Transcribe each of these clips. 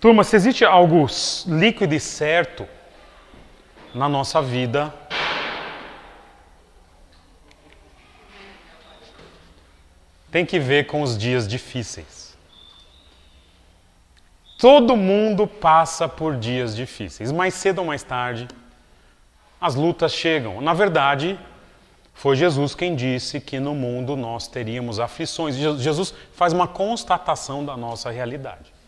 Turma, se existe algo líquido e certo na nossa vida, tem que ver com os dias difíceis. Todo mundo passa por dias difíceis. Mais cedo ou mais tarde, as lutas chegam. Na verdade, foi Jesus quem disse que no mundo nós teríamos aflições. Jesus faz uma constatação da nossa realidade.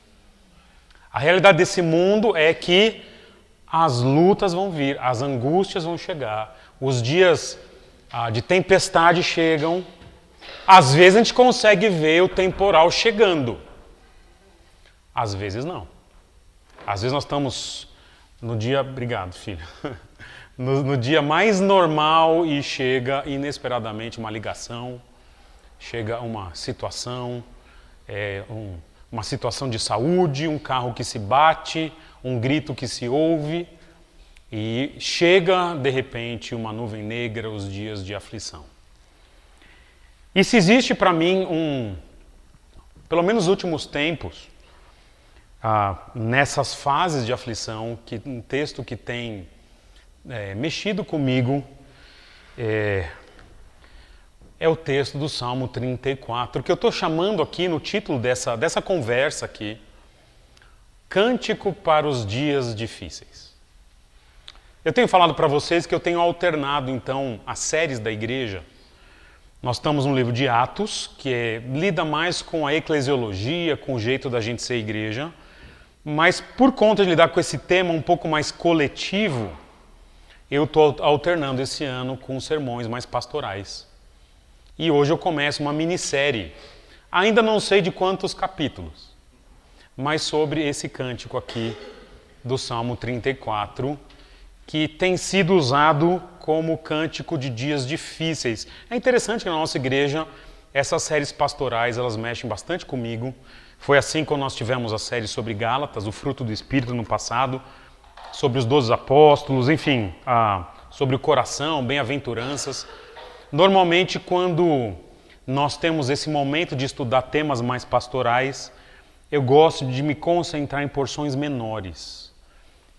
A realidade desse mundo é que as lutas vão vir, as angústias vão chegar, os dias de tempestade chegam. Às vezes a gente consegue ver o temporal chegando. Às vezes não. Às vezes nós estamos no dia... Obrigado, filho. No dia mais normal e chega inesperadamente uma ligação, chega uma situação, uma situação de saúde, um carro que se bate, um grito que se ouve e chega de repente uma nuvem negra, os dias de aflição. E se existe para mim pelo menos nos últimos tempos, nessas fases de aflição, um texto que tem mexido comigo é o texto do Salmo 34, que eu estou chamando aqui no título dessa conversa aqui, Cântico para os Dias Difíceis. Eu tenho falado para vocês que eu tenho alternado então as séries da igreja. Nós estamos no livro de Atos, que lida mais com a eclesiologia, com o jeito da gente ser igreja, mas por conta de lidar com esse tema um pouco mais coletivo, eu estou alternando esse ano com sermões mais pastorais. E hoje eu começo uma minissérie, ainda não sei de quantos capítulos, mas sobre esse cântico aqui do Salmo 34, que tem sido usado como cântico de dias difíceis. É interessante que na nossa igreja, essas séries pastorais, elas mexem bastante comigo. Foi assim quando nós tivemos a série sobre Gálatas, o fruto do Espírito no passado, sobre os 12 apóstolos, enfim, sobre o coração, bem-aventuranças. Normalmente, quando nós temos esse momento de estudar temas mais pastorais, eu gosto de me concentrar em porções menores.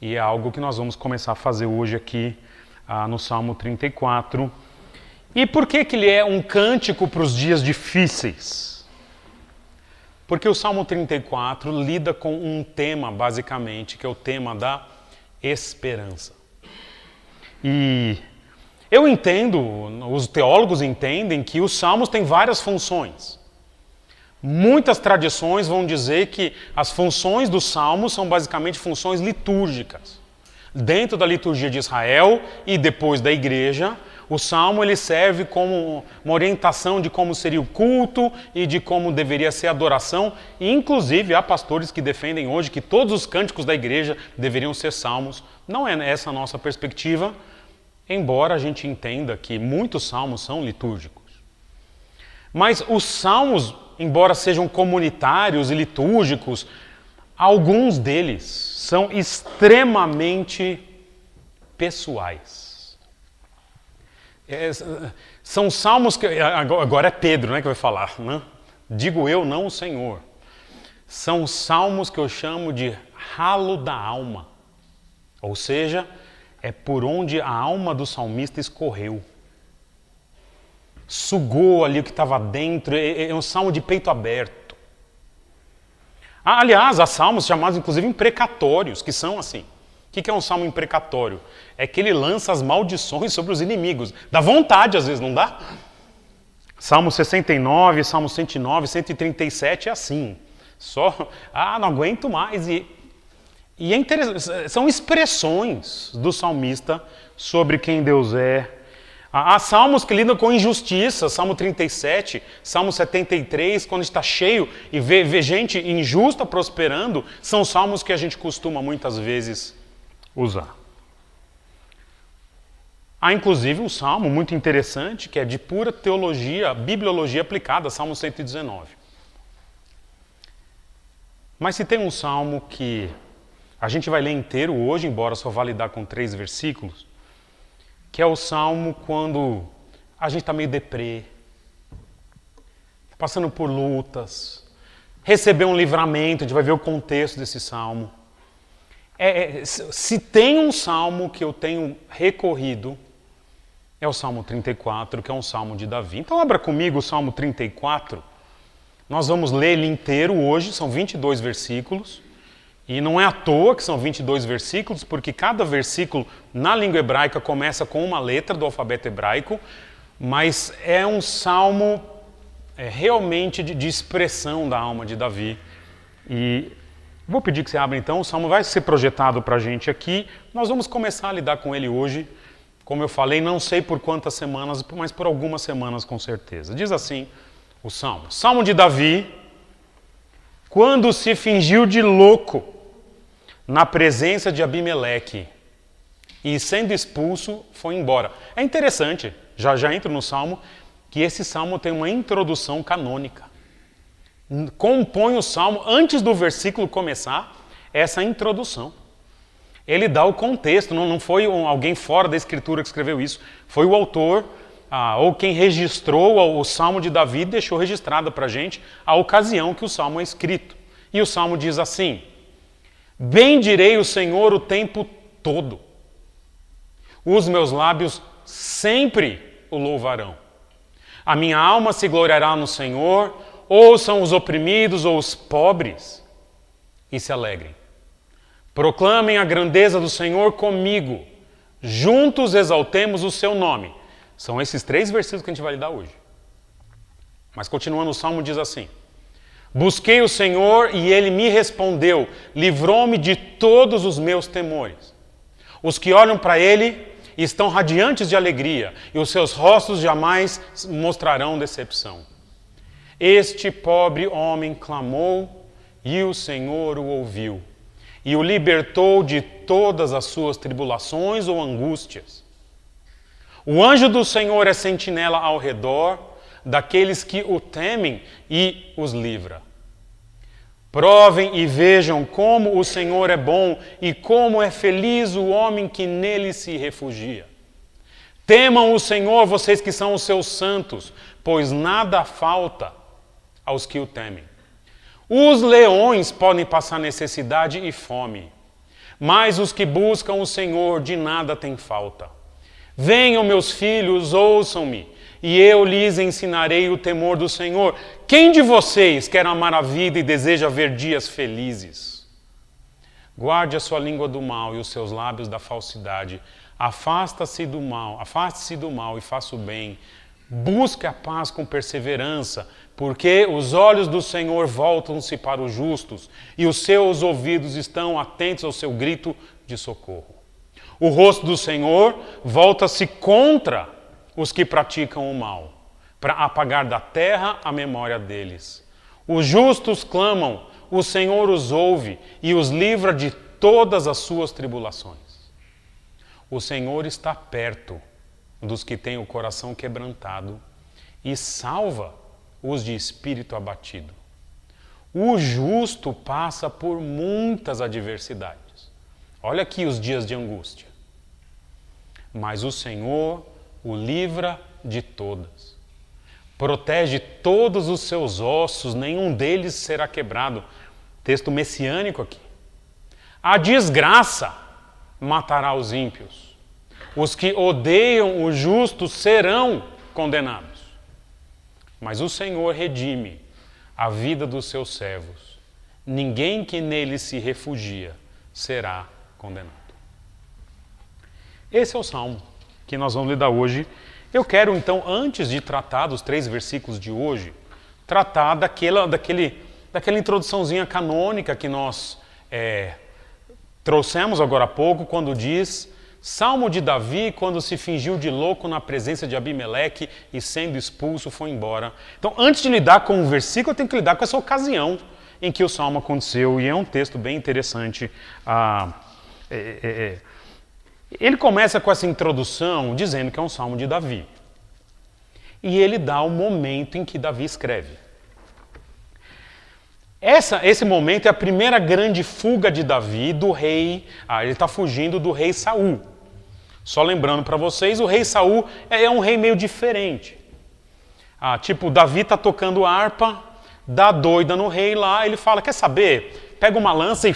E é algo que nós vamos começar a fazer hoje aqui no Salmo 34. E por que ele é um cântico para os dias difíceis? Porque o Salmo 34 lida com um tema, basicamente, que é o tema da esperança. E eu entendo, os teólogos entendem que os salmos têm várias funções. Muitas tradições vão dizer que as funções dos salmos são basicamente funções litúrgicas. Dentro da liturgia de Israel e depois da igreja, o salmo ele serve como uma orientação de como seria o culto e de como deveria ser a adoração. E, inclusive, há pastores que defendem hoje que todos os cânticos da igreja deveriam ser salmos. Não é essa a nossa perspectiva, embora a gente entenda que muitos salmos são litúrgicos. Mas os salmos, embora sejam comunitários e litúrgicos, alguns deles são extremamente pessoais. São salmos que... Agora é Pedro, né, que vai falar, né? Digo eu, não o Senhor. São salmos que eu chamo de ralo da alma. Ou seja, é por onde a alma do salmista escorreu. Sugou ali o que estava dentro, é um salmo de peito aberto. Aliás, há salmos chamados inclusive imprecatórios, que são assim. O que é um salmo imprecatório? É que ele lança as maldições sobre os inimigos. Dá vontade às vezes, não dá? Salmo 69, Salmo 109, 137 é assim. Não aguento mais. E é interessante, são expressões do salmista sobre quem Deus é. Há salmos que lidam com injustiça, Salmo 37, Salmo 73, quando está cheio e vê gente injusta prosperando, são salmos que a gente costuma muitas vezes usar. Há inclusive um salmo muito interessante que é de pura teologia, bibliologia aplicada, Salmo 119. Mas se tem um salmo que a gente vai ler inteiro hoje, embora só vá lidar com 3 versículos, que é o salmo quando a gente está meio deprê, passando por lutas, recebeu um livramento, a gente vai ver o contexto desse salmo. Se tem um salmo que eu tenho recorrido, é o Salmo 34, que é um salmo de Davi. Então abra comigo o Salmo 34. Nós vamos ler ele inteiro hoje, são 22 versículos. E não é à toa que são 22 versículos, porque cada versículo na língua hebraica começa com uma letra do alfabeto hebraico, mas é um salmo realmente de expressão da alma de Davi. E vou pedir que você abra então, o salmo vai ser projetado para a gente aqui. Nós vamos começar a lidar com ele hoje. Como eu falei, não sei por quantas semanas, mas por algumas semanas com certeza. Diz assim o salmo. Salmo de Davi, quando se fingiu de louco na presença de Abimeleque e sendo expulso foi embora. É interessante, já entro no salmo, que esse salmo tem uma introdução canônica. Compõe o salmo, antes do versículo começar, essa introdução. Ele dá o contexto, não foi alguém fora da escritura que escreveu isso, foi o autor, ou quem registrou o salmo de Davi, deixou registrada para a gente a ocasião que o salmo é escrito. E o salmo diz assim: bendirei o Senhor o tempo todo, os meus lábios sempre o louvarão. A minha alma se gloriará no Senhor, ouçam os oprimidos ou os pobres e se alegrem. Proclamem a grandeza do Senhor comigo, juntos exaltemos o seu nome. São esses 3 versículos que a gente vai lidar hoje. Mas continuando, o salmo diz assim: busquei o Senhor e ele me respondeu, livrou-me de todos os meus temores. Os que olham para ele estão radiantes de alegria, e os seus rostos jamais mostrarão decepção. Este pobre homem clamou e o Senhor o ouviu, e o libertou de todas as suas tribulações ou angústias. O anjo do Senhor é sentinela ao redor daqueles que o temem e os livra. Provem e vejam como o Senhor é bom e como é feliz o homem que nele se refugia. Temam o Senhor, vocês que são os seus santos, pois nada falta aos que o temem. Os leões podem passar necessidade e fome, mas os que buscam o Senhor de nada têm falta. Venham, meus filhos, ouçam-me, e eu lhes ensinarei o temor do Senhor. Quem de vocês quer amar a vida e deseja ver dias felizes? Guarde a sua língua do mal e os seus lábios da falsidade. Afaste-se do mal e faça o bem. Busque a paz com perseverança, porque os olhos do Senhor voltam-se para os justos e os seus ouvidos estão atentos ao seu grito de socorro. O rosto do Senhor volta-se contra os que praticam o mal, para apagar da terra a memória deles. Os justos clamam, o Senhor os ouve e os livra de todas as suas tribulações. O Senhor está perto dos que têm o coração quebrantado e salva os de espírito abatido. O justo passa por muitas adversidades. Olha aqui os dias de angústia. Mas o Senhor o livra de todas. Protege todos os seus ossos, nenhum deles será quebrado. Texto messiânico aqui. A desgraça matará os ímpios. Os que odeiam o justo serão condenados. Mas o Senhor redime a vida dos seus servos. Ninguém que nele se refugia será condenado. Esse é o salmo que nós vamos lidar hoje. Eu quero, então, antes de tratar dos 3 versículos de hoje, tratar daquela introduçãozinha canônica que nós trouxemos agora há pouco, quando diz: Salmo de Davi, quando se fingiu de louco na presença de Abimeleque e sendo expulso foi embora. Então, antes de lidar com o versículo, eu tenho que lidar com essa ocasião em que o salmo aconteceu, e é um texto bem interessante. Ele começa com essa introdução dizendo que é um salmo de Davi. E ele dá o momento em que Davi escreve. Esse momento é a primeira grande fuga de Davi do rei. Ele está fugindo do rei Saul. Só lembrando para vocês, o rei Saul é um rei meio diferente. Davi está tocando harpa, dá doida no rei lá, ele fala, quer saber? Pega uma lança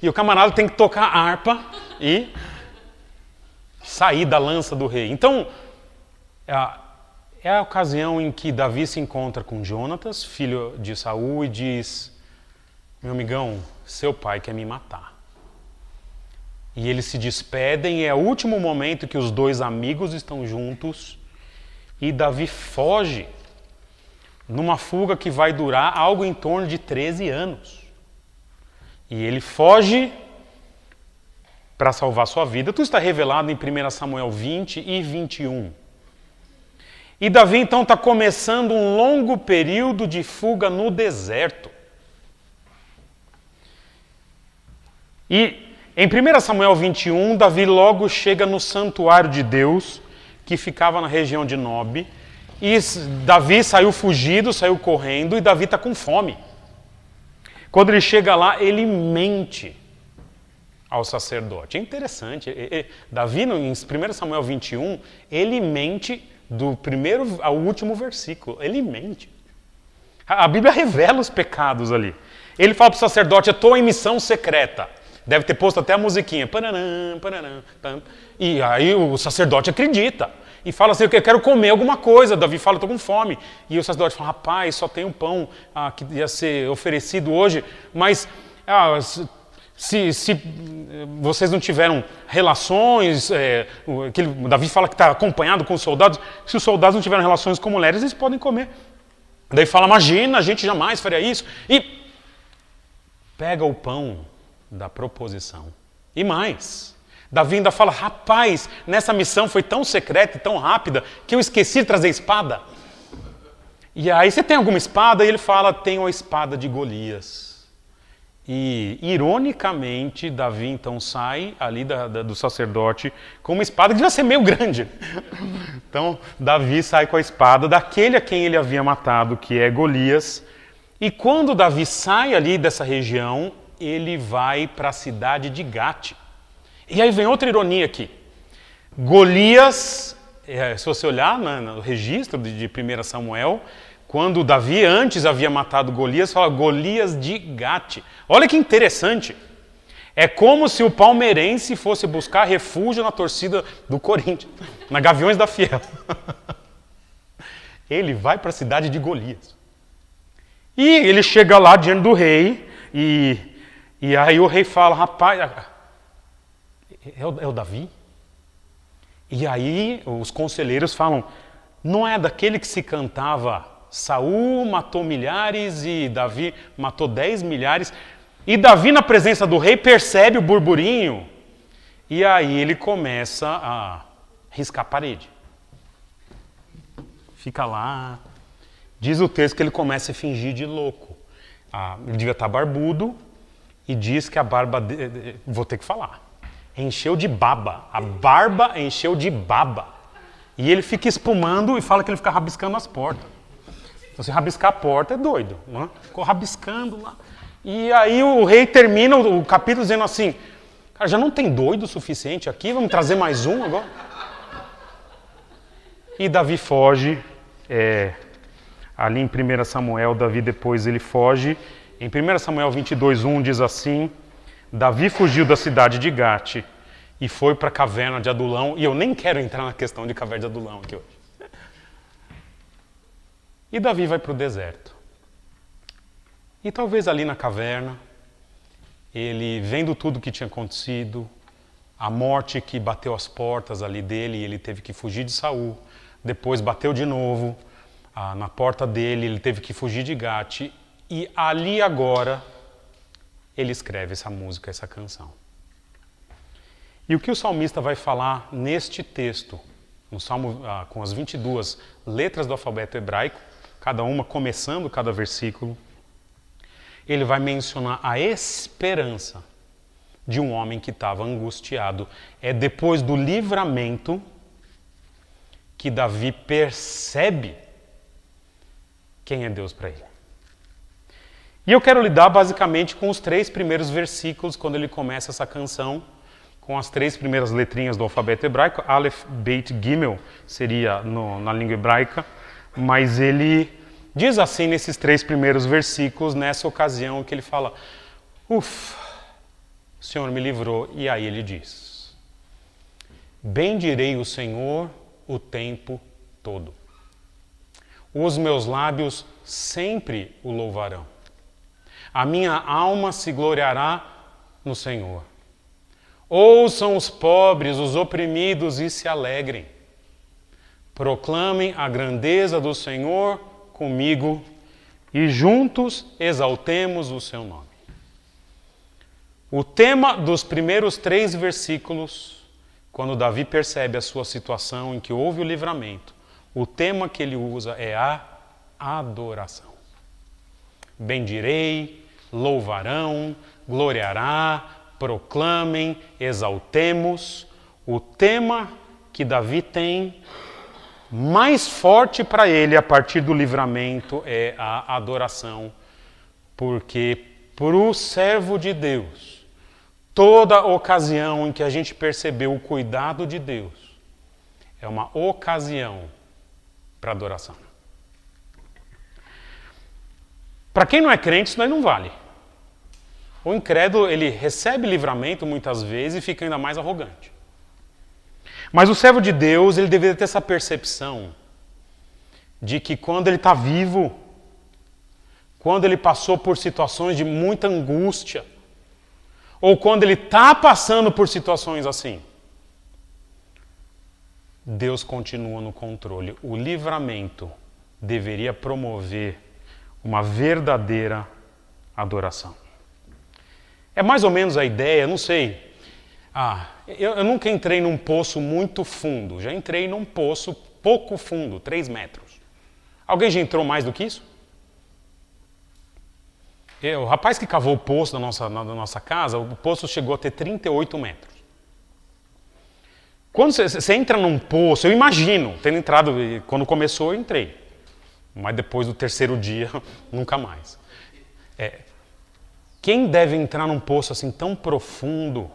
e o camarada tem que tocar a harpa e sair da lança do rei. Então, é a ocasião em que Davi se encontra com Jonatas, filho de Saul, e diz, meu amigão, seu pai quer me matar. E eles se despedem, e é o último momento que os dois amigos estão juntos, e Davi foge, numa fuga que vai durar algo em torno de 13 anos. E ele foge para salvar sua vida. Tudo está revelado em 1 Samuel 20 e 21. E Davi então está começando um longo período de fuga no deserto. E em 1 Samuel 21, Davi logo chega no santuário de Deus, que ficava na região de Nob, e Davi saiu fugido, saiu correndo, e Davi está com fome. Quando ele chega lá, ele mente ao sacerdote. É interessante, Davi, em 1 Samuel 21, ele mente do primeiro ao último versículo, ele mente. A Bíblia revela os pecados ali. Ele fala para o sacerdote, eu estou em missão secreta. Deve ter posto até a musiquinha. E aí o sacerdote acredita. E fala assim, eu quero comer alguma coisa. Davi fala, estou com fome. E o sacerdote fala, rapaz, só tem um pão que ia ser oferecido hoje. Mas se vocês não tiveram relações, Davi fala que está acompanhado com os soldados. Se os soldados não tiveram relações com mulheres, eles podem comer. Daí fala, imagina, a gente jamais faria isso. E pega o pão da proposição. E mais, Davi ainda fala, rapaz, nessa missão foi tão secreta e tão rápida que eu esqueci de trazer espada. E aí, você tem alguma espada? E ele fala, tenho a espada de Golias. E, ironicamente, Davi então sai ali do sacerdote com uma espada que devia ser meio grande. Então, Davi sai com a espada daquele a quem ele havia matado, que é Golias. E quando Davi sai ali dessa região, ele vai para a cidade de Gate. E aí vem outra ironia aqui. Golias, se você olhar no registro de 1 Samuel, quando Davi antes havia matado Golias, fala Golias de Gate. Olha que interessante. É como se o palmeirense fosse buscar refúgio na torcida do Corinthians, na Gaviões da Fiel. Ele vai para a cidade de Golias. E ele chega lá diante do rei e aí o rei fala, rapaz, é o Davi? E aí os conselheiros falam, não é daquele que se cantava, Saul matou milhares e Davi matou 10 milhares. E Davi na presença do rei percebe o burburinho e aí ele começa a riscar a parede. Fica lá, diz o texto que ele começa a fingir de louco. Ele devia estar barbudo. E diz que a barba, vou ter que falar, encheu de baba. A barba encheu de baba. E ele fica espumando e fala que ele fica rabiscando as portas. Então, se rabiscar a porta é doido. Não é? Ficou rabiscando lá. E aí o rei termina o capítulo dizendo assim, cara, já não tem doido o suficiente aqui? Vamos trazer mais um agora? E Davi foge. Ali em 1 Samuel, Davi depois ele foge. Em 1 Samuel 22:1 diz assim, Davi fugiu da cidade de Gate e foi para a caverna de Adulão. E eu nem quero entrar na questão de caverna de Adulão aqui hoje. E Davi vai para o deserto. E talvez ali na caverna, ele vendo tudo o que tinha acontecido, a morte que bateu as portas ali dele, e ele teve que fugir de Saul. Depois bateu de novo na porta dele, ele teve que fugir de Gate. E ali agora, ele escreve essa música, essa canção. E o que o salmista vai falar neste texto, no Salmo, com as 22 letras do alfabeto hebraico, cada uma começando cada versículo, ele vai mencionar a esperança de um homem que estava angustiado. É depois do livramento que Davi percebe quem é Deus para ele. E eu quero lidar basicamente com os 3 primeiros versículos, quando ele começa essa canção, com as 3 primeiras letrinhas do alfabeto hebraico. Aleph, Beit, Gimel seria na língua hebraica, mas ele Diz assim nesses 3 primeiros versículos, nessa ocasião que ele fala, ufa, o Senhor me livrou. E aí ele diz, bendirei o Senhor o tempo todo. Os meus lábios sempre o louvarão. A minha alma se gloriará no Senhor. Ouçam os pobres, os oprimidos e se alegrem. Proclamem a grandeza do Senhor comigo e juntos exaltemos o seu nome. O tema dos primeiros 3 versículos, quando Davi percebe a sua situação em que houve o livramento, o tema que ele usa é a adoração. Bendirei, louvarão, gloriará, proclamem, exaltemos. O tema que Davi tem mais forte para ele a partir do livramento é a adoração, porque para o servo de Deus, toda ocasião em que a gente percebeu o cuidado de Deus é uma ocasião para adoração. Para quem não é crente, isso daí não vale. O incrédulo, ele recebe livramento muitas vezes e fica ainda mais arrogante. Mas o servo de Deus, ele deveria ter essa percepção de que quando ele está vivo, quando ele passou por situações de muita angústia, ou quando ele está passando por situações assim, Deus continua no controle. O livramento deveria promover uma verdadeira adoração. É mais ou menos a ideia, não sei. Eu nunca entrei num poço muito fundo. Já entrei num poço pouco fundo, 3 metros. Alguém já entrou mais do que isso? O rapaz que cavou o poço da nossa casa, o poço chegou a ter 38 metros. Quando você entra num poço, eu imagino, tendo entrado, quando começou eu entrei. Mas depois do 3º dia, nunca mais. Quem deve entrar num poço assim tão profundo,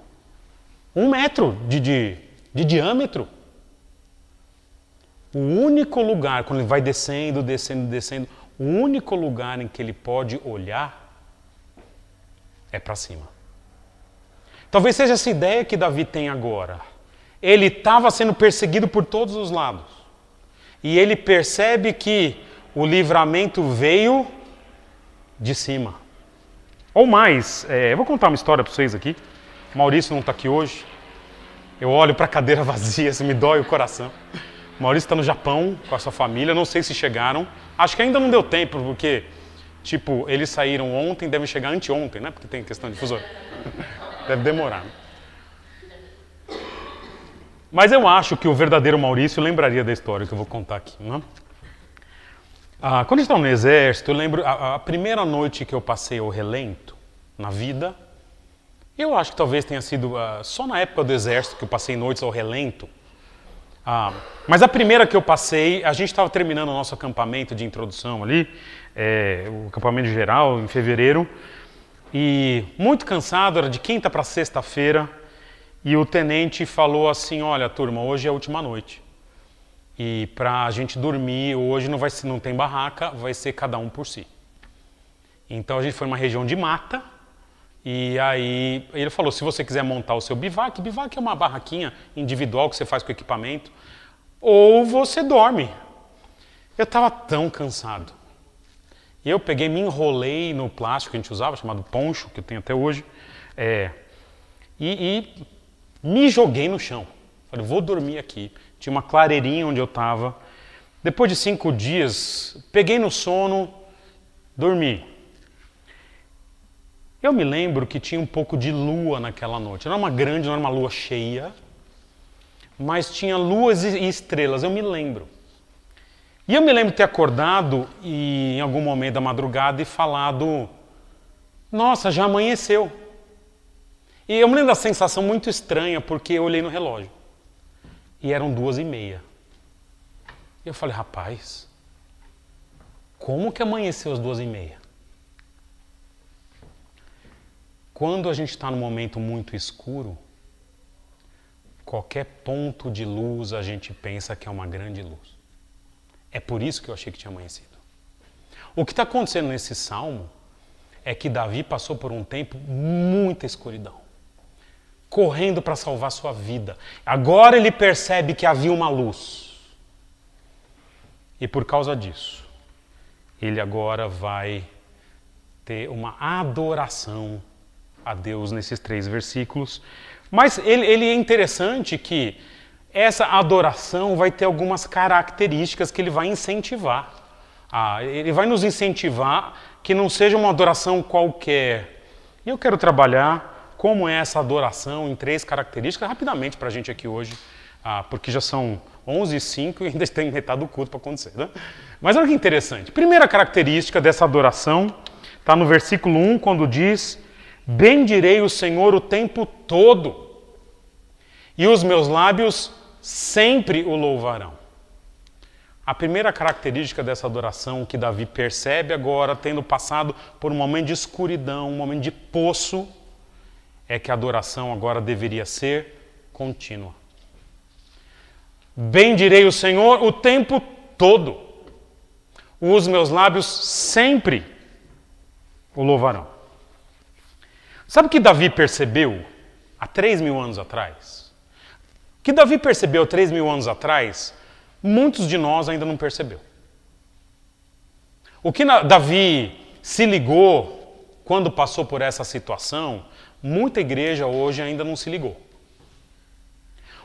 1 metro de diâmetro? O único lugar, quando ele vai descendo, o único lugar em que ele pode olhar é para cima. Talvez seja essa ideia que Davi tem agora. Ele estava sendo perseguido por todos os lados. E ele percebe que o livramento veio de cima. Ou mais, eu vou contar uma história para vocês aqui. O Maurício não está aqui hoje. Eu olho para a cadeira vazia, assim, me dói o coração. O Maurício está no Japão com a sua família, não sei se chegaram. Acho que ainda não deu tempo, porque, eles saíram ontem, devem chegar anteontem, né? Porque tem questão de fuso. Deve demorar. Né? Mas eu acho que o verdadeiro Maurício lembraria da história que eu vou contar aqui, né? Quando eu estava no exército, eu lembro a primeira noite que eu passei ao relento na vida. Eu acho que talvez tenha sido só na época do exército que eu passei noites ao relento. Mas a primeira que eu passei, a gente estava terminando o nosso acampamento de introdução ali, o acampamento geral, em fevereiro, e muito cansado, era de quinta para sexta-feira, e o tenente falou assim, olha turma, hoje é a última noite. E para a gente dormir, hoje não tem barraca, vai ser cada um por si. Então a gente foi numa região de mata, e aí ele falou, se você quiser montar o seu bivac é uma barraquinha individual que você faz com equipamento, ou você dorme. Eu estava tão cansado. E eu peguei, me enrolei no plástico que a gente usava, chamado poncho, que eu tenho até hoje, e me joguei no chão. Falei, vou dormir aqui. Tinha uma clareirinha onde eu estava. Depois de 5 dias, peguei no sono, dormi. Eu me lembro que tinha um pouco de lua naquela noite. Não era uma lua cheia, mas tinha luas e estrelas, eu me lembro. E eu me lembro de ter acordado em algum momento da madrugada e falado, nossa, já amanheceu. E eu me lembro da sensação muito estranha, porque eu olhei no relógio. E eram 2h30. E eu falei, rapaz, como que amanheceu às 2h30? Quando a gente está num momento muito escuro, qualquer ponto de luz a gente pensa que é uma grande luz. É por isso que eu achei que tinha amanhecido. O que está acontecendo nesse salmo é que Davi passou por um tempo muita escuridão, correndo para salvar sua vida. Agora ele percebe que havia uma luz. E por causa disso, ele agora vai ter uma adoração a Deus nesses 3 versículos. Mas ele é interessante que essa adoração vai ter algumas características que ele vai incentivar. Ele vai nos incentivar que não seja uma adoração qualquer. E eu quero trabalhar como é essa adoração em 3 características rapidamente para a gente aqui hoje, porque já são 11h05 e ainda tem metade do culto para acontecer. Né? Mas olha que interessante. Primeira característica dessa adoração está no versículo 1, quando diz: bendirei o Senhor o tempo todo, e os meus lábios sempre o louvarão. A primeira característica dessa adoração que Davi percebe agora, tendo passado por um momento de escuridão, um momento de poço, é que a adoração agora deveria ser contínua. Bendirei o Senhor o tempo todo, os meus lábios sempre o louvarão. Sabe o que Davi percebeu há 3.000 anos atrás? O que Davi percebeu 3.000 anos atrás, muitos de nós ainda não percebeu. O que Davi se ligou quando passou por essa situação, muita igreja hoje ainda não se ligou.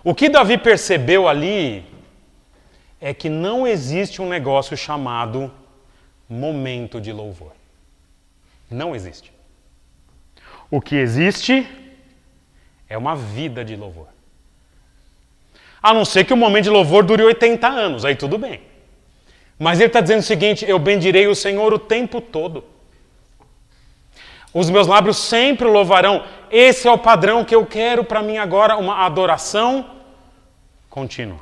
O que Davi percebeu ali é que não existe um negócio chamado momento de louvor. Não existe. O que existe é uma vida de louvor. A não ser que o momento de louvor dure 80 anos, aí tudo bem. Mas ele está dizendo o seguinte: eu bendirei o Senhor o tempo todo. Os meus lábios sempre o louvarão. Esse é o padrão que eu quero para mim agora, uma adoração contínua.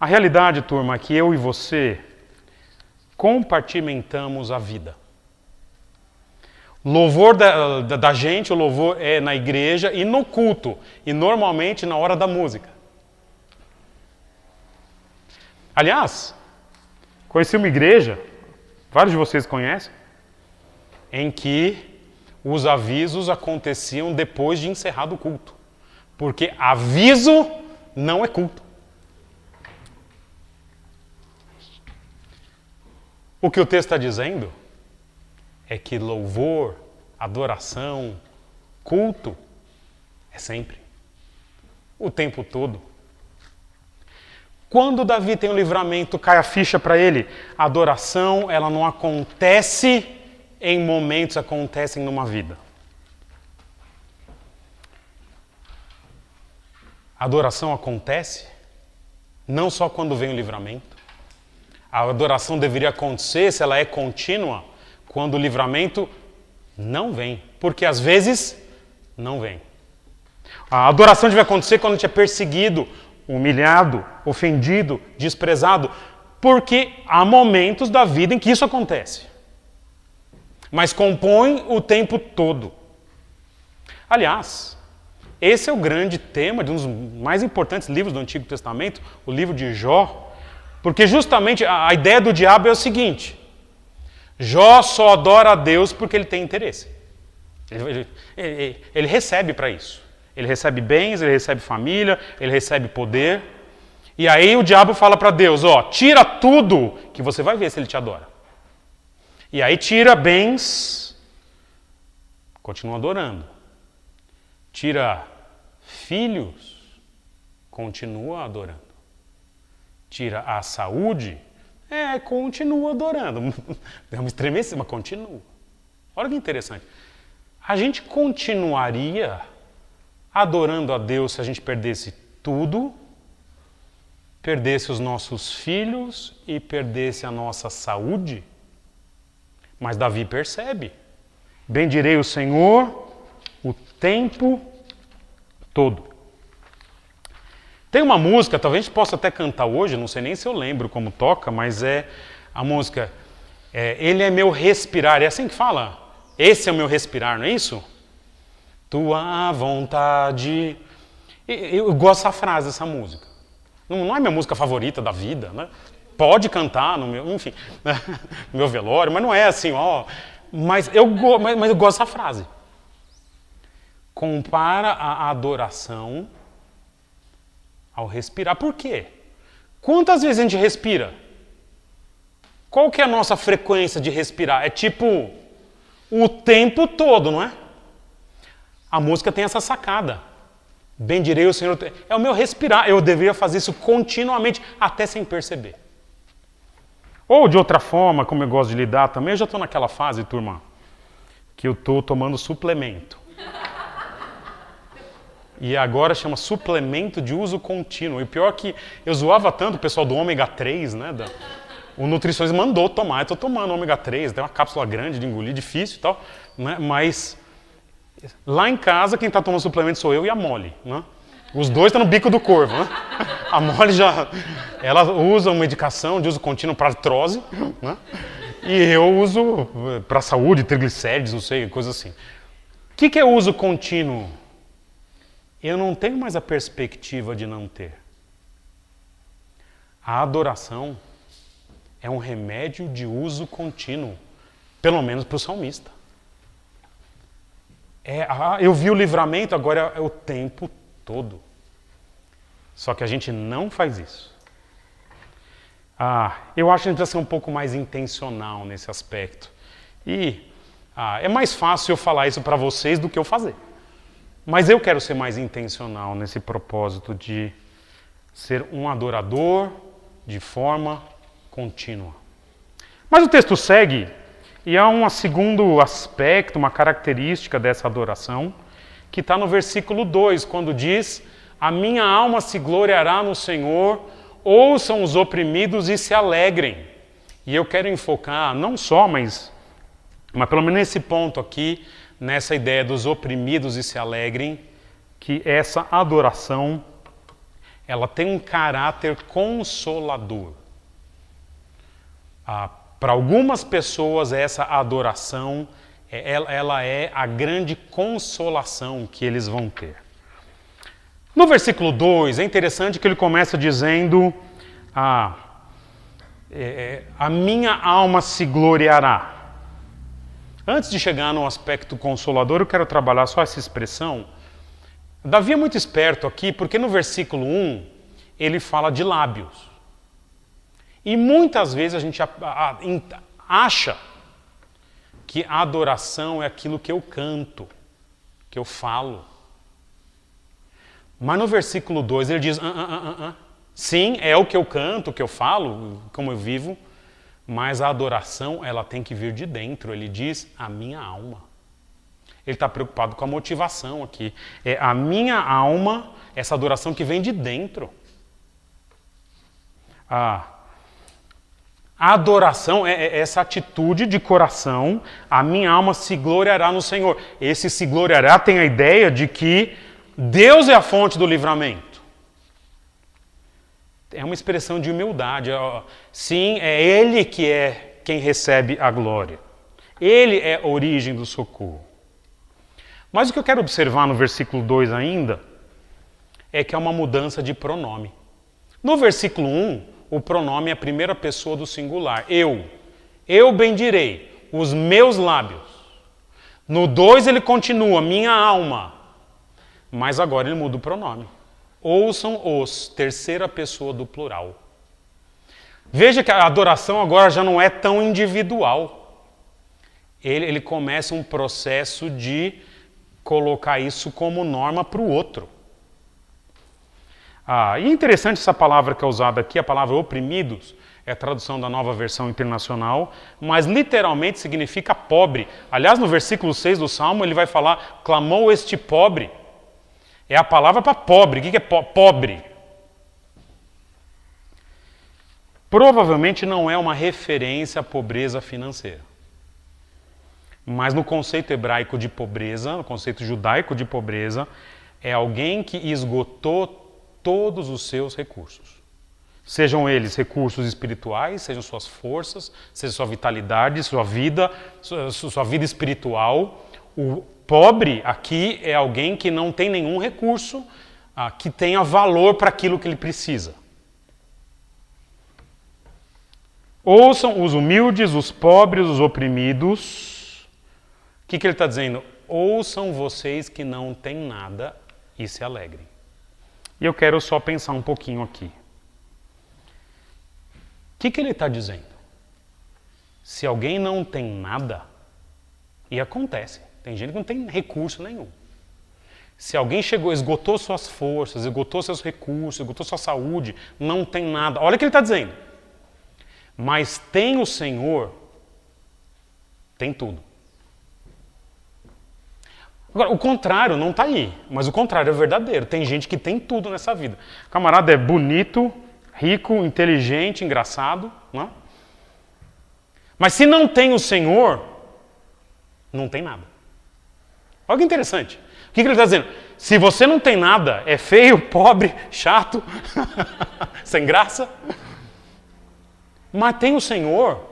A realidade, turma, é que eu e você compartimentamos a vida. Louvor da gente, o louvor é na igreja e no culto, e normalmente na hora da música. Aliás, conheci uma igreja, vários de vocês conhecem, em que os avisos aconteciam depois de encerrado o culto. Porque aviso não é culto. O que o texto está dizendo é que louvor, adoração, culto é sempre, o tempo todo. Quando Davi tem o livramento, cai a ficha para ele. A adoração, ela não acontece em momentos, acontecem numa vida. A adoração acontece não só quando vem o livramento. A adoração deveria acontecer, se ela é contínua, quando o livramento não vem. Porque às vezes não vem. A adoração deve acontecer quando a gente é perseguido, humilhado, ofendido, desprezado. Porque há momentos da vida em que isso acontece. Mas compõe o tempo todo. Aliás, esse é o grande tema de um dos mais importantes livros do Antigo Testamento, o livro de Jó. Porque justamente a ideia do diabo é o seguinte: Jó só adora a Deus porque ele tem interesse. Ele recebe para isso. Ele recebe bens, ele recebe família, ele recebe poder. E aí o diabo fala para Deus: tira tudo que você vai ver se ele te adora. E aí tira bens, continua adorando. Tira filhos, continua adorando. Tira a saúde, continua adorando. Deu uma estremecida, mas continua. Olha que interessante. A gente continuaria adorando a Deus se a gente perdesse tudo, perdesse os nossos filhos e perdesse a nossa saúde? Mas Davi percebe. Bendirei o Senhor o tempo todo. Tem uma música, talvez a gente possa até cantar hoje, não sei nem se eu lembro como toca, mas é a música Ele é meu respirar. É assim que fala? Esse é o meu respirar, não é isso? Tua vontade. Eu gosto dessa frase, dessa música. Não é minha música favorita da vida, né? pode cantar no meu, enfim, no meu velório, mas não é assim, ó. Mas eu gosto dessa frase. Compara a adoração ao respirar. Por quê? Quantas vezes a gente respira? Qual que é a nossa frequência de respirar? É tipo o tempo todo, não é? A música tem essa sacada. Bendirei o Senhor. É o meu respirar. Eu deveria fazer isso continuamente, até sem perceber. Ou de outra forma, como eu gosto de lidar também, eu já estou naquela fase, turma, que eu estou tomando suplemento. E agora chama suplemento de uso contínuo. E o pior é que eu zoava tanto o pessoal do ômega 3, né? O nutricionista mandou tomar, eu estou tomando ômega 3, tem uma cápsula grande de engolir, difícil e tal, né? Mas lá em casa quem está tomando suplemento sou eu e a Molly, né? Os dois estão no bico do corvo, né? A Molly ela usa uma medicação de uso contínuo para artrose, né? E eu uso para saúde, triglicérides, não sei, coisa assim. O que é uso contínuo? Eu não tenho mais a perspectiva de não ter. A adoração é um remédio de uso contínuo, pelo menos para o salmista. Eu vi o livramento, agora é o tempo todo. Só que a gente não faz isso. Eu acho que a gente precisa ser um pouco mais intencional nesse aspecto. E é mais fácil eu falar isso para vocês do que eu fazer. Mas eu quero ser mais intencional nesse propósito de ser um adorador de forma contínua. Mas o texto segue, e há um segundo aspecto, uma característica dessa adoração, que está no versículo 2, quando diz: a minha alma se gloriará no Senhor, ouçam os oprimidos e se alegrem. E eu quero enfocar, não só, mas pelo menos nesse ponto aqui, nessa ideia dos oprimidos e se alegrem, que essa adoração, ela tem um caráter consolador. Para algumas pessoas, essa adoração, ela é a grande consolação que eles vão ter. No versículo 2, é interessante que ele começa dizendo: a minha alma se gloriará. Antes de chegar no aspecto consolador, eu quero trabalhar só essa expressão. Davi é muito esperto aqui, porque no versículo 1, ele fala de lábios. E muitas vezes a gente acha que a adoração é aquilo que eu canto, que eu falo. Mas no versículo 2 ele diz: sim, é o que eu canto, o que eu falo, como eu vivo, mas a adoração, ela tem que vir de dentro. Ele diz: a minha alma. Ele está preocupado com a motivação aqui. É a minha alma, essa adoração que vem de dentro. A adoração é essa atitude de coração: a minha alma se gloriará no Senhor. Esse se gloriará tem a ideia de que Deus é a fonte do livramento. É uma expressão de humildade. Sim, é Ele que é quem recebe a glória. Ele é a origem do socorro. Mas o que eu quero observar no versículo 2 ainda é que é uma mudança de pronome. No versículo 1, o pronome é a primeira pessoa do singular. Eu bendirei os meus lábios. No 2 ele continua: minha alma. Mas agora ele muda o pronome. Ouçam os, terceira pessoa do plural. Veja que a adoração agora já não é tão individual. Ele começa um processo de colocar isso como norma para o outro. E é interessante essa palavra que é usada aqui, a palavra oprimidos, é a tradução da Nova Versão Internacional, mas literalmente significa pobre. Aliás, no versículo 6 do Salmo, ele vai falar: clamou este pobre. É a palavra para pobre. O que é pobre? Provavelmente não é uma referência à pobreza financeira. Mas no conceito hebraico de pobreza, no conceito judaico de pobreza, é alguém que esgotou todos os seus recursos. Sejam eles recursos espirituais, sejam suas forças, seja sua vitalidade, sua vida espiritual. O pobre aqui é alguém que não tem nenhum recurso que tenha valor para aquilo que ele precisa. Ouçam os humildes, os pobres, os oprimidos. O que ele está dizendo? Ouçam vocês que não têm nada e se alegrem. E eu quero só pensar um pouquinho aqui. O que ele está dizendo? Se alguém não tem nada, e acontece, tem gente que não tem recurso nenhum. Se alguém esgotou suas forças, esgotou seus recursos, esgotou sua saúde, não tem nada. Olha o que ele está dizendo. Mas tem o Senhor, tem tudo. Agora, o contrário não está aí, mas o contrário é verdadeiro. Tem gente que tem tudo nessa vida. O camarada é bonito, rico, inteligente, engraçado, não é? Mas se não tem o Senhor, não tem nada. Olha que interessante. O que ele está dizendo? Se você não tem nada, é feio, pobre, chato, sem graça, mas tem o Senhor,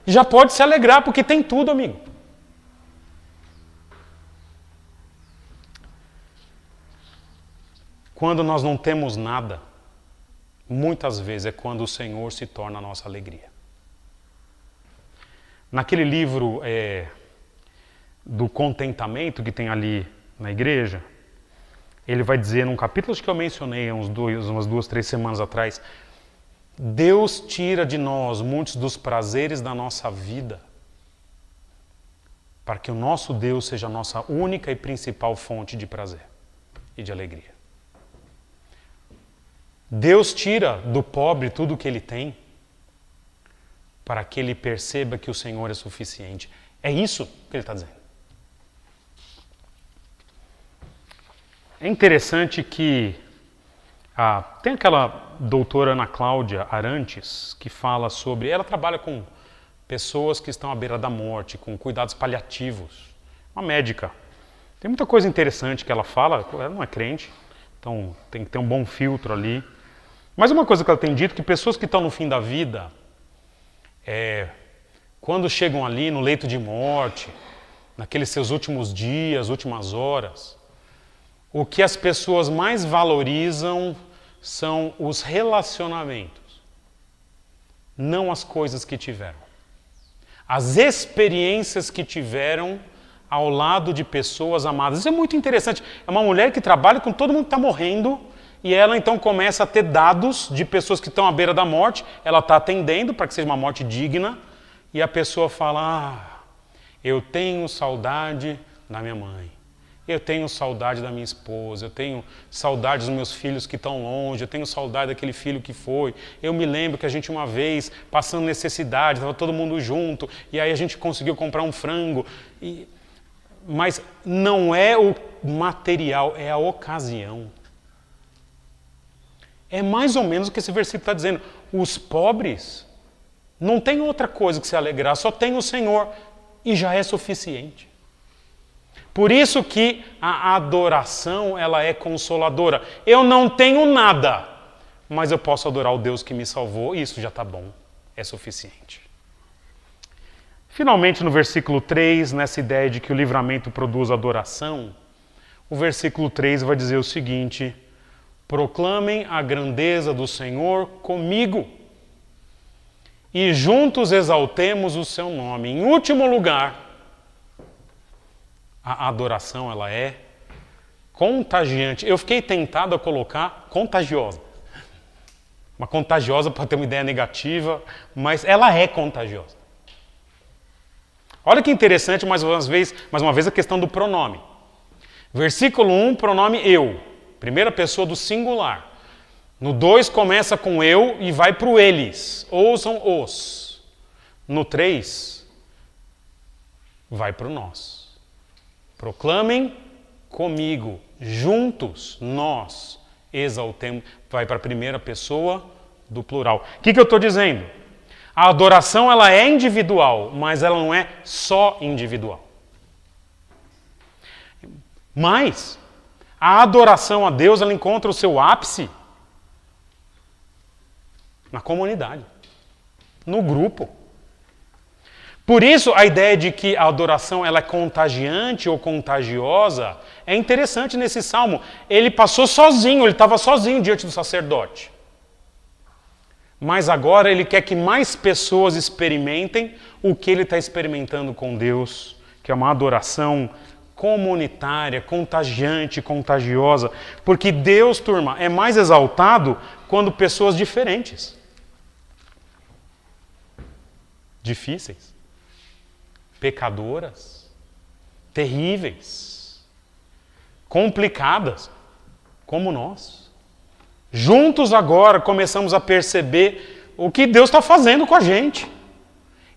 já pode se alegrar, porque tem tudo, amigo. Quando nós não temos nada, muitas vezes é quando o Senhor se torna a nossa alegria. Naquele livro do contentamento que tem ali na igreja, ele vai dizer, num capítulo que eu mencionei umas 2, 3 semanas atrás, Deus tira de nós muitos dos prazeres da nossa vida para que o nosso Deus seja a nossa única e principal fonte de prazer e de alegria. Deus tira do pobre tudo o que ele tem para que ele perceba que o Senhor é suficiente. É isso que ele está dizendo. É interessante que tem aquela doutora Ana Cláudia Arantes que fala sobre... Ela trabalha com pessoas que estão à beira da morte, com cuidados paliativos. Uma médica. Tem muita coisa interessante que ela fala. Ela não é crente, então tem que ter um bom filtro ali. Mas uma coisa que ela tem dito, que pessoas que estão no fim da vida, quando chegam ali no leito de morte, naqueles seus últimos dias, últimas horas, o que as pessoas mais valorizam são os relacionamentos, não as coisas que tiveram. As experiências que tiveram ao lado de pessoas amadas. Isso é muito interessante. É uma mulher que trabalha com todo mundo que está morrendo e ela então começa a ter dados de pessoas que estão à beira da morte. Ela está atendendo para que seja uma morte digna e a pessoa fala, eu tenho saudade da minha mãe. Eu tenho saudade da minha esposa, eu tenho saudade dos meus filhos que estão longe, eu tenho saudade daquele filho que foi. Eu me lembro que a gente uma vez, passando necessidade, estava todo mundo junto, e aí a gente conseguiu comprar um frango. Mas não é o material, é a ocasião. É mais ou menos o que esse versículo está dizendo. Os pobres não têm outra coisa que se alegrar, só tem o Senhor, e já é suficiente. Por isso que a adoração, ela é consoladora. Eu não tenho nada, mas eu posso adorar o Deus que me salvou e isso já está bom, é suficiente. Finalmente, no versículo 3, nessa ideia de que o livramento produz adoração, o versículo 3 vai dizer o seguinte, proclamem a grandeza do Senhor comigo e juntos exaltemos o seu nome. Em último lugar, a adoração, ela é contagiante. Eu fiquei tentado a colocar contagiosa. Uma contagiosa pode ter uma ideia negativa, mas ela é contagiosa. Olha que interessante, mais uma vez, a questão do pronome. Versículo 1, pronome eu. Primeira pessoa do singular. No 2 começa com eu e vai para o eles. Ouçam os. No 3, vai para o nós. Proclamem comigo, juntos, nós exaltemos. Vai para a primeira pessoa do plural. O que eu estou dizendo? A adoração, ela é individual, mas ela não é só individual. Mas a adoração a Deus, ela encontra o seu ápice na comunidade, no grupo. Por isso, a ideia de que a adoração ela é contagiante ou contagiosa é interessante nesse salmo. Ele passou sozinho, ele estava sozinho diante do sacerdote. Mas agora Ele quer que mais pessoas experimentem o que Ele está experimentando com Deus, que é uma adoração comunitária, contagiante, contagiosa. Porque Deus, turma, é mais exaltado quando pessoas diferentes, difíceis, pecadoras, terríveis, complicadas, como nós, juntos agora começamos a perceber o que Deus está fazendo com a gente.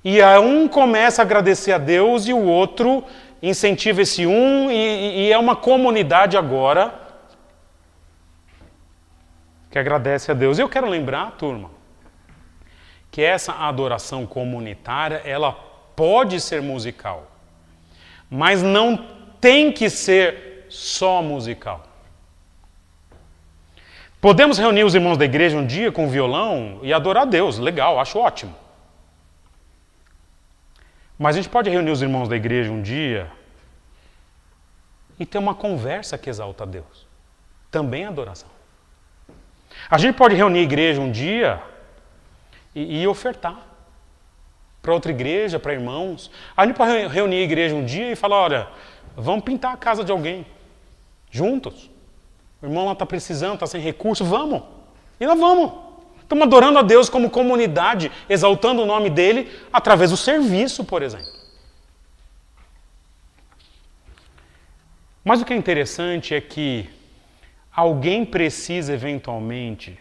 E um começa a agradecer a Deus e o outro incentiva esse e é uma comunidade agora que agradece a Deus. E eu quero lembrar, turma, que essa adoração comunitária, ela pode ser musical, mas não tem que ser só musical. Podemos reunir os irmãos da igreja um dia com violão e adorar a Deus, legal, acho ótimo. Mas a gente pode reunir os irmãos da igreja um dia e ter uma conversa que exalta a Deus. Também é adoração. A gente pode reunir a igreja um dia e ofertar para outra igreja, para irmãos. A gente pode reunir a igreja um dia e falar, olha, vamos pintar a casa de alguém, juntos. O irmão lá está precisando, está sem recurso, vamos. E nós vamos. Estamos adorando a Deus como comunidade, exaltando o nome dele através do serviço, por exemplo. Mas o que é interessante é que alguém precisa eventualmente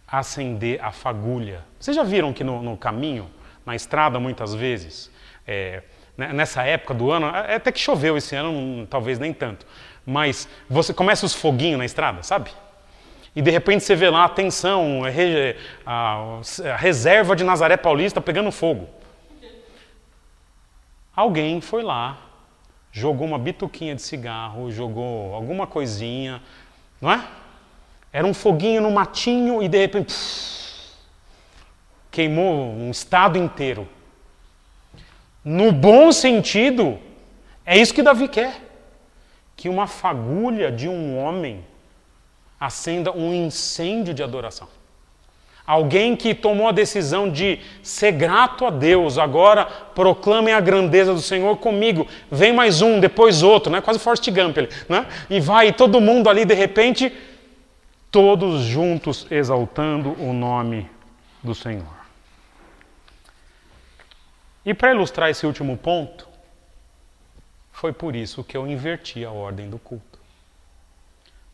acender a fagulha. Vocês já viram que no caminho, na estrada, muitas vezes, nessa época do ano, até que choveu esse ano, talvez nem tanto, mas você começa os foguinhos na estrada, sabe? E de repente você vê lá, atenção, a reserva de Nazaré Paulista pegando fogo. Alguém foi lá, jogou uma bituquinha de cigarro, jogou alguma coisinha, não é? Era um foguinho no matinho e de repente queimou um estado inteiro. No bom sentido, é isso que Davi quer. Que uma fagulha de um homem acenda um incêndio de adoração. Alguém que tomou a decisão de ser grato a Deus, agora proclamem a grandeza do Senhor comigo. Vem mais um, depois outro, né? Quase Forrest Gump, né? E vai todo mundo ali, de repente, todos juntos exaltando o nome do Senhor. E para ilustrar esse último ponto, foi por isso que eu inverti a ordem do culto.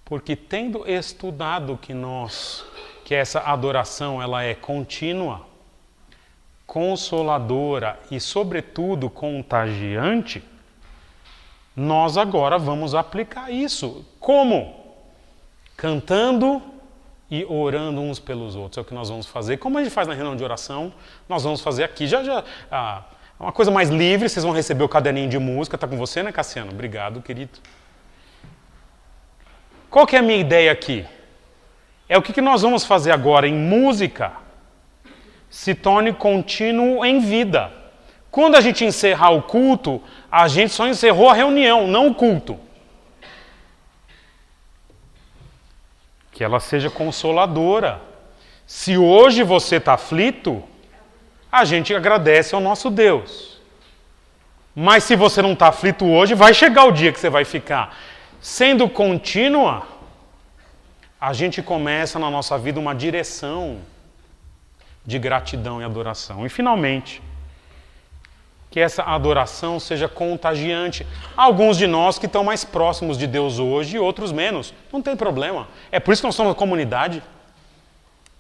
Porque tendo estudado que essa adoração ela é contínua, consoladora e, sobretudo, contagiante, nós agora vamos aplicar isso. Como? Cantando e orando uns pelos outros. É o que nós vamos fazer. Como a gente faz na reunião de oração, nós vamos fazer aqui. Uma coisa mais livre, vocês vão receber o caderninho de música. Está com você, né, Cassiano? Obrigado, querido. Qual que é a minha ideia aqui? É o que nós vamos fazer agora em música se torne contínuo em vida. Quando a gente encerrar o culto, a gente só encerrou a reunião, não o culto. Que ela seja consoladora. Se hoje você está aflito, a gente agradece ao nosso Deus. Mas se você não está aflito hoje, vai chegar o dia que você vai ficar. Sendo contínua, a gente começa na nossa vida uma direção de gratidão e adoração. E finalmente, que essa adoração seja contagiante. Alguns de nós que estão mais próximos de Deus hoje e outros menos. Não tem problema. É por isso que nós somos uma comunidade.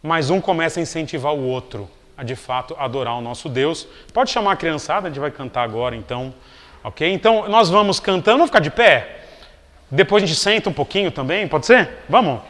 Mas um começa a incentivar o outro a, de fato, adorar o nosso Deus. Pode chamar a criançada, a gente vai cantar agora, então. Ok? Então, nós vamos cantando. Vamos ficar de pé? Depois a gente senta um pouquinho também, pode ser? Vamos?